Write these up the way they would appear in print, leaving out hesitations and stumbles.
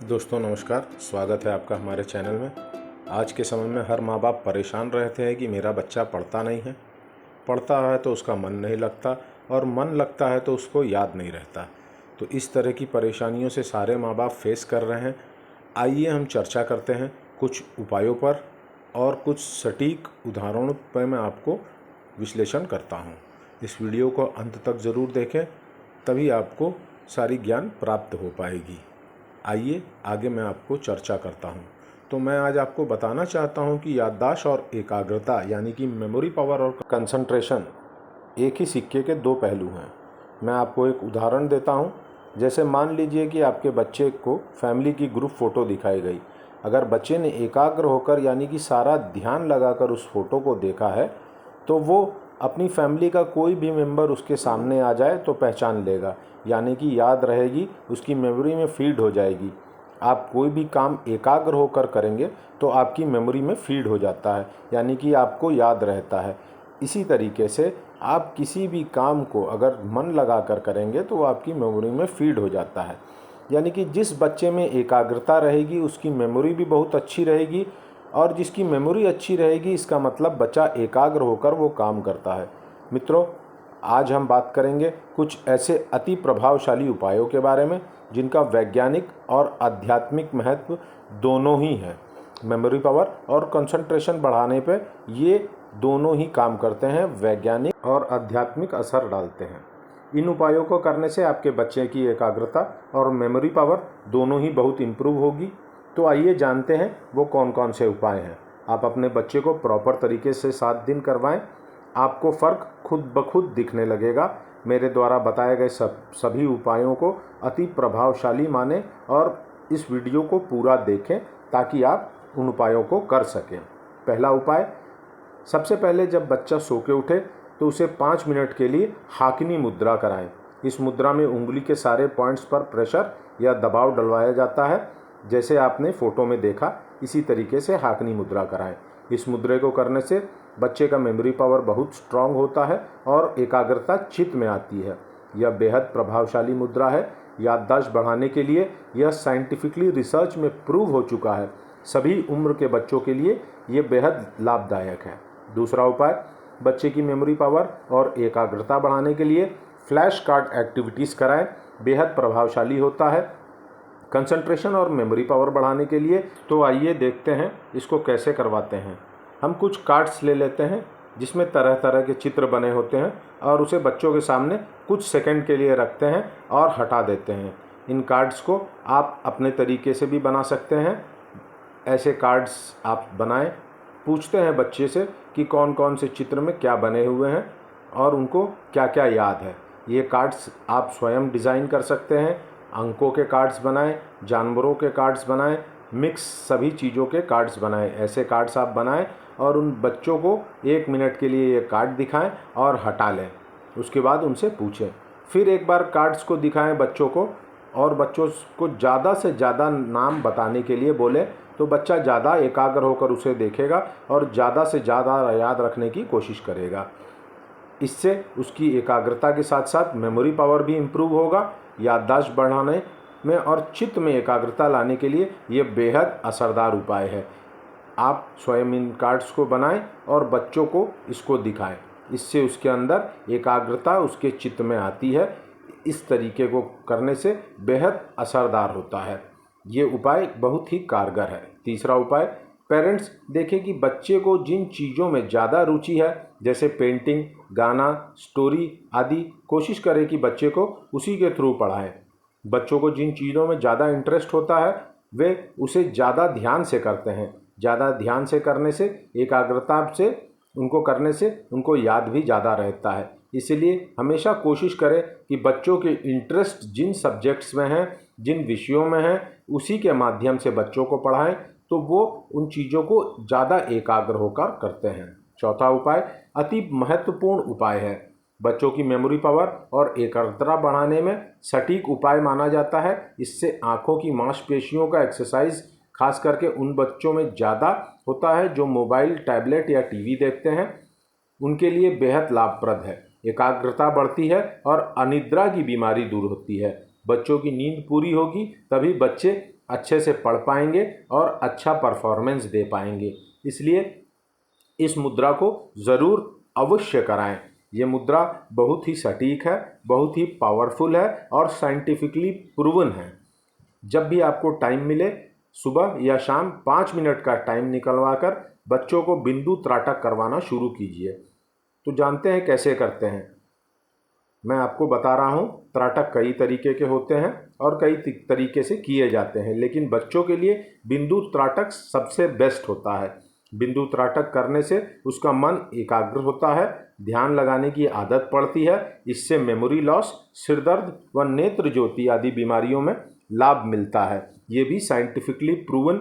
दोस्तों नमस्कार, स्वागत है आपका हमारे चैनल में। आज के समय में हर माँ बाप परेशान रहते हैं कि मेरा बच्चा पढ़ता नहीं है, पढ़ता है तो उसका मन नहीं लगता और मन लगता है तो उसको याद नहीं रहता। तो इस तरह की परेशानियों से सारे माँ बाप फेस कर रहे हैं। आइए हम चर्चा करते हैं कुछ उपायों पर और कुछ सटीक उदाहरणों पर मैं आपको विश्लेषण करता हूँ। इस वीडियो को अंत तक ज़रूर देखें, तभी आपको सारी ज्ञान प्राप्त हो पाएगी। आइए आगे मैं आपको चर्चा करता हूँ। तो मैं आज आपको बताना चाहता हूँ कि याददाश्त और एकाग्रता यानी कि मेमोरी पावर और कंसंट्रेशन एक ही सिक्के के दो पहलू हैं। मैं आपको एक उदाहरण देता हूँ। जैसे मान लीजिए कि आपके बच्चे को फैमिली की ग्रुप फ़ोटो दिखाई गई। अगर बच्चे ने एकाग्र होकर यानी कि सारा ध्यान लगाकर उस फ़ोटो को देखा है तो वो अपनी फैमिली का कोई भी मेंबर उसके सामने आ जाए तो पहचान लेगा, यानी कि याद रहेगी, उसकी मेमोरी में फीड हो जाएगी। आप कोई भी काम एकाग्र होकर करेंगे तो आपकी मेमोरी में फीड हो जाता है, यानी कि आपको याद रहता है। इसी तरीके से आप किसी भी काम को अगर मन लगा कर करेंगे तो आपकी मेमोरी में फीड हो जाता है। यानी कि जिस बच्चे में एकाग्रता रहेगी उसकी मेमोरी भी बहुत अच्छी रहेगी, और जिसकी मेमोरी अच्छी रहेगी इसका मतलब बच्चा एकाग्र होकर वो काम करता है। मित्रों, आज हम बात करेंगे कुछ ऐसे अति प्रभावशाली उपायों के बारे में जिनका वैज्ञानिक और आध्यात्मिक महत्व दोनों ही है। मेमोरी पावर और कंसंट्रेशन बढ़ाने पे ये दोनों ही काम करते हैं, वैज्ञानिक और आध्यात्मिक असर डालते हैं। इन उपायों को करने से आपके बच्चे की एकाग्रता और मेमोरी पावर दोनों ही बहुत इम्प्रूव होगी। तो आइए जानते हैं वो कौन कौन से उपाय हैं। आप अपने बच्चे को प्रॉपर तरीके से 7 दिन करवाएं, आपको फ़र्क खुद ब खुद दिखने लगेगा। मेरे द्वारा बताए गए सभी उपायों को अति प्रभावशाली माने और इस वीडियो को पूरा देखें ताकि आप उन उपायों को कर सकें। पहला उपाय, सबसे पहले जब बच्चा सो के उठे तो उसे 5 मिनट के लिए हाकिनी मुद्रा कराएं। इस मुद्रा में उंगली के सारे पॉइंट्स पर प्रेशर या दबाव डलवाया जाता है, जैसे आपने फ़ोटो में देखा। इसी तरीके से हाकिनी मुद्रा कराएं। इस मुद्रे को करने से बच्चे का मेमोरी पावर बहुत स्ट्रांग होता है और एकाग्रता चित्त में आती है। यह बेहद प्रभावशाली मुद्रा है। याददाश्त बढ़ाने के लिए यह साइंटिफिकली रिसर्च में प्रूव हो चुका है। सभी उम्र के बच्चों के लिए ये बेहद लाभदायक है। दूसरा उपाय, बच्चे की मेमोरी पावर और एकाग्रता बढ़ाने के लिए फ्लैश कार्ड एक्टिविटीज़ कराएं। बेहद प्रभावशाली होता है कंसंट्रेशन और मेमोरी पावर बढ़ाने के लिए। तो आइए देखते हैं इसको कैसे करवाते हैं। हम कुछ कार्ड्स ले लेते हैं जिसमें तरह तरह के चित्र बने होते हैं और उसे बच्चों के सामने कुछ सेकंड के लिए रखते हैं और हटा देते हैं। इन कार्ड्स को आप अपने तरीके से भी बना सकते हैं। ऐसे कार्ड्स आप बनाएं, पूछते हैं बच्चे से कि कौन कौन से चित्र में क्या बने हुए हैं और उनको क्या क्या याद है। ये कार्ड्स आप स्वयं डिज़ाइन कर सकते हैं। अंकों के कार्ड्स बनाएं, जानवरों के कार्ड्स बनाएं, मिक्स सभी चीज़ों के कार्ड्स बनाएं। ऐसे कार्ड्स आप बनाएं और उन बच्चों को 1 मिनट के लिए ये कार्ड दिखाएं और हटा लें। उसके बाद उनसे पूछें। फिर एक बार कार्ड्स को दिखाएं बच्चों को और बच्चों को ज़्यादा से ज़्यादा नाम बताने के लिए बोलें, तो बच्चा ज़्यादा एकाग्र होकर उसे देखेगा और ज़्यादा से ज़्यादा याद रखने की कोशिश करेगा। इससे उसकी एकाग्रता के साथ साथ मेमोरी पावर भी इम्प्रूव होगा। याददाश्त बढ़ाने में और चित्त में एकाग्रता लाने के लिए ये बेहद असरदार उपाय है। आप स्वयं इन कार्ड्स को बनाएं और बच्चों को इसको दिखाएं। इससे उसके अंदर एकाग्रता उसके चित्त में आती है। इस तरीके को करने से बेहद असरदार होता है। ये उपाय बहुत ही कारगर है। तीसरा उपाय, पेरेंट्स देखें कि बच्चे को जिन चीज़ों में ज़्यादा रुचि है, जैसे पेंटिंग, गाना, स्टोरी आदि, कोशिश करें कि बच्चे को उसी के थ्रू पढ़ाएं। बच्चों को जिन चीज़ों में ज़्यादा इंटरेस्ट होता है वे उसे ज़्यादा ध्यान से करते हैं। ज़्यादा ध्यान से करने से, एकाग्रता से उनको करने से उनको याद भी ज़्यादा रहता है। इसलिए हमेशा कोशिश करें कि बच्चों के इंटरेस्ट जिन सब्जेक्ट्स में हैं, जिन विषयों में हैं, उसी के माध्यम से बच्चों को पढ़ाएं, तो वो उन चीज़ों को ज़्यादा एकाग्र होकर करते हैं। चौथा उपाय अति महत्वपूर्ण उपाय है। बच्चों की मेमोरी पावर और एकाग्रता बढ़ाने में सटीक उपाय माना जाता है। इससे आँखों की मांसपेशियों का एक्सरसाइज खास करके उन बच्चों में ज़्यादा होता है जो मोबाइल, टैबलेट या टीवी देखते हैं। उनके लिए बेहद लाभप्रद है। एकाग्रता बढ़ती है और अनिद्रा की बीमारी दूर होती है। बच्चों की नींद पूरी होगी तभी बच्चे अच्छे से पढ़ पाएंगे और अच्छा परफॉर्मेंस दे पाएंगे। इसलिए इस मुद्रा को ज़रूर अवश्य कराएं। ये मुद्रा बहुत ही सटीक है, बहुत ही पावरफुल है और साइंटिफिकली प्रूवन है। जब भी आपको टाइम मिले, सुबह या शाम 5 मिनट का टाइम निकलवा कर बच्चों को बिंदु त्राटक करवाना शुरू कीजिए। तो जानते हैं कैसे करते हैं। मैं आपको बता रहा हूँ, त्राटक कई तरीके के होते हैं और कई तरीके से किए जाते हैं, लेकिन बच्चों के लिए बिंदु त्राटक सबसे बेस्ट होता है। बिंदु त्राटक करने से उसका मन एकाग्र होता है, ध्यान लगाने की आदत पड़ती है। इससे मेमोरी लॉस, सिरदर्द व नेत्र ज्योति आदि बीमारियों में लाभ मिलता है। ये भी साइंटिफिकली प्रूवन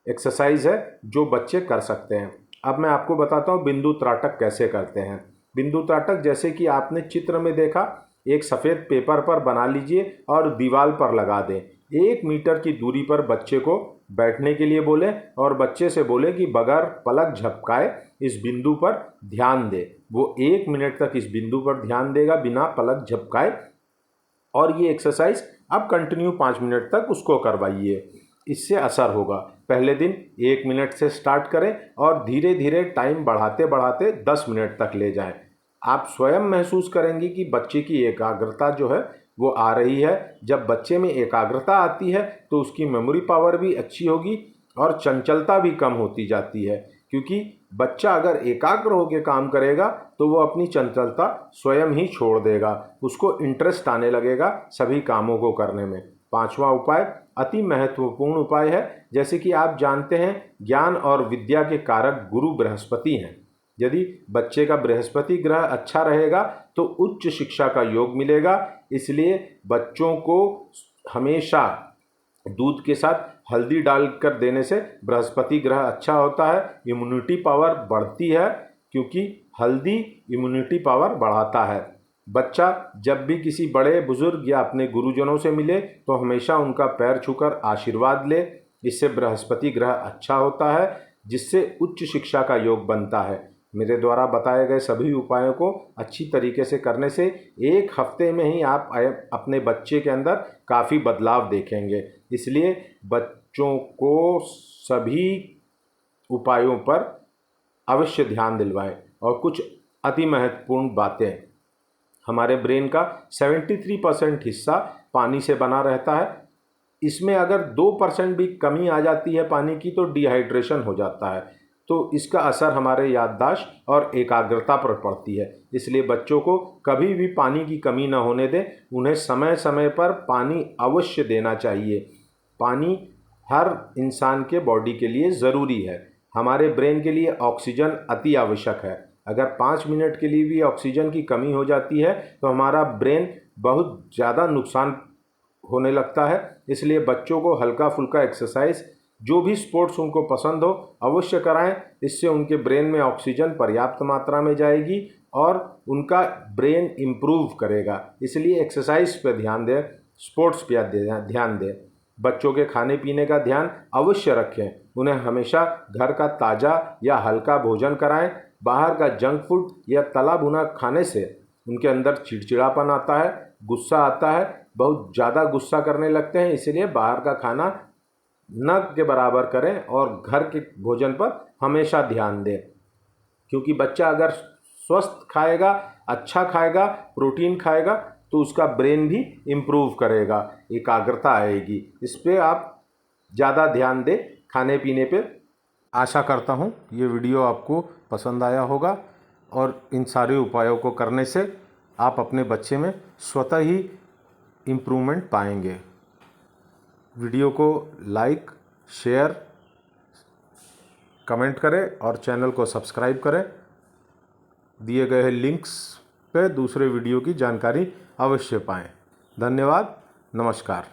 एक्सरसाइज है जो बच्चे कर सकते हैं। अब मैं आपको बताता हूँ बिंदु त्राटक कैसे करते हैं। बिंदु त्राटक जैसे कि आपने चित्र में देखा, एक सफ़ेद पेपर पर बना लीजिए और दीवार पर लगा दें। 1 मीटर की दूरी पर बच्चे को बैठने के लिए बोलें और बच्चे से बोलें कि बगैर पलक झपकाए इस बिंदु पर ध्यान दे। वो 1 मिनट तक इस बिंदु पर ध्यान देगा बिना पलक झपकाए, और ये एक्सरसाइज अब कंटिन्यू 5 मिनट तक उसको करवाइए। इससे असर होगा। पहले दिन 1 मिनट से स्टार्ट करें और धीरे धीरे टाइम बढ़ाते बढ़ाते 10 मिनट तक ले जाएं। आप स्वयं महसूस करेंगे कि बच्चे की एकाग्रता जो है वो आ रही है। जब बच्चे में एकाग्रता आती है तो उसकी मेमोरी पावर भी अच्छी होगी और चंचलता भी कम होती जाती है, क्योंकि बच्चा अगर एकाग्र होकर काम करेगा तो वो अपनी चंचलता स्वयं ही छोड़ देगा, उसको इंटरेस्ट आने लगेगा सभी कामों को करने में। 5वां उपाय अति महत्वपूर्ण उपाय है। जैसे कि आप जानते हैं, ज्ञान और विद्या के कारक गुरु बृहस्पति हैं। यदि बच्चे का बृहस्पति ग्रह अच्छा रहेगा तो उच्च शिक्षा का योग मिलेगा। इसलिए बच्चों को हमेशा दूध के साथ हल्दी डालकर देने से बृहस्पति ग्रह अच्छा होता है, इम्यूनिटी पावर बढ़ती है, क्योंकि हल्दी इम्यूनिटी पावर बढ़ाता है। बच्चा जब भी किसी बड़े बुजुर्ग या अपने गुरुजनों से मिले तो हमेशा उनका पैर छूकर आशीर्वाद ले। इससे बृहस्पति ग्रह अच्छा होता है, जिससे उच्च शिक्षा का योग बनता है। मेरे द्वारा बताए गए सभी उपायों को अच्छी तरीके से करने से 1 हफ्ते में ही आप अपने बच्चे के अंदर काफ़ी बदलाव देखेंगे। इसलिए बच्चों को सभी उपायों पर अवश्य ध्यान दिलवाएं। और कुछ अति महत्वपूर्ण बातें, हमारे ब्रेन का 73% हिस्सा पानी से बना रहता है। इसमें अगर 2% भी कमी आ जाती है पानी की तो डिहाइड्रेशन हो जाता है। तो इसका असर हमारे याददाश्त और एकाग्रता पर पड़ती है। इसलिए बच्चों को कभी भी पानी की कमी न होने दें। उन्हें समय समय पर पानी अवश्य देना चाहिए। पानी हर इंसान के बॉडी के लिए ज़रूरी है। हमारे ब्रेन के लिए ऑक्सीजन अति आवश्यक है। अगर 5 मिनट के लिए भी ऑक्सीजन की कमी हो जाती है तो हमारा ब्रेन बहुत ज़्यादा नुकसान होने लगता है। इसलिए बच्चों को हल्का फुल्का एक्सरसाइज, जो भी स्पोर्ट्स उनको पसंद हो, अवश्य कराएं। इससे उनके ब्रेन में ऑक्सीजन पर्याप्त मात्रा में जाएगी और उनका ब्रेन इम्प्रूव करेगा। इसलिए एक्सरसाइज पर ध्यान दें, स्पोर्ट्स पर ध्यान दें। बच्चों के खाने पीने का ध्यान अवश्य रखें। उन्हें हमेशा घर का ताज़ा या हल्का भोजन कराएं। बाहर का जंक फूड या तला भुना खाने से उनके अंदर चिड़चिड़ापन आता है, गुस्सा आता है, बहुत ज़्यादा गुस्सा करने लगते हैं। इसलिए बाहर का खाना न के बराबर करें और घर के भोजन पर हमेशा ध्यान दें, क्योंकि बच्चा अगर स्वस्थ खाएगा, अच्छा खाएगा, प्रोटीन खाएगा तो उसका ब्रेन भी इम्प्रूव करेगा, एकाग्रता आएगी। इस पर आप ज़्यादा ध्यान दें खाने पीने पे। आशा करता हूँ ये वीडियो आपको पसंद आया होगा और इन सारे उपायों को करने से आप अपने बच्चे में स्वतः ही इम्प्रूवमेंट पाएंगे। वीडियो को लाइक, शेयर, कमेंट करें और चैनल को सब्सक्राइब करें। दिए गए लिंक्स पे दूसरे वीडियो की जानकारी अवश्य पाएं। धन्यवाद, नमस्कार।